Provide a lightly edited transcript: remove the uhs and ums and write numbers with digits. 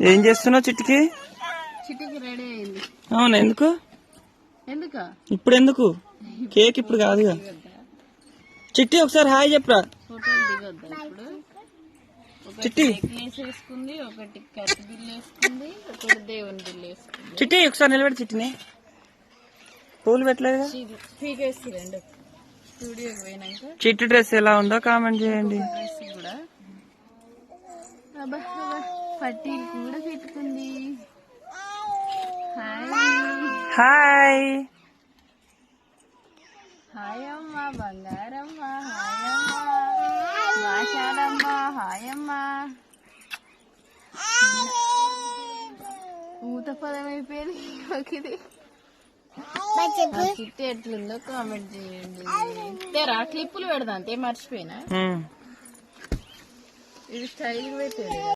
ఏం చేస్తున్నావు చిట్టికి? చిట్టికి రెడీ అయింది. అవును, ఎందుకు ఇప్పుడు ఎందుకు? కేక్ ఇప్పుడు కాదుగా. చిట్టి ఒకసారి హాయ్ చెప్పరా. ఫోటోలు దిగొద్దా ఇప్పుడు? చిట్టి నెక్లెస్ వేసుకుంది, ఒకటి కత్తి బిల్లు వేసుకుంది, ఒకటి దేవుని బిల్లు వేసుకుంది. చిట్టి ఒకసారి నిలబెట్టి చిట్టిని. పూలు పెట్టలేదు. పీకేసిరండి స్టూడియోకి పోయినాక. చిట్టి డ్రెస్ ఎలా ఉందో కామెంట్ చేయండి. డ్రెస్ కూడా పట్టీలు కూడా పెట్టుకుంది. హాయ్ హాయ్ అమ్మ బంగారమ్మ, హాయ్ అమ్మ మాషాలమ్మ, హాయ్ అమ్మ. ఊత పదం అయిపోయింది. ఒకది చిట్టి ఎట్లుందో కామెంట్ చేయండి. తెరా క్లిప్పులు పెడదా అంతే మర్చిపోయినా. ఇది స్టైల్ పెట్టేది.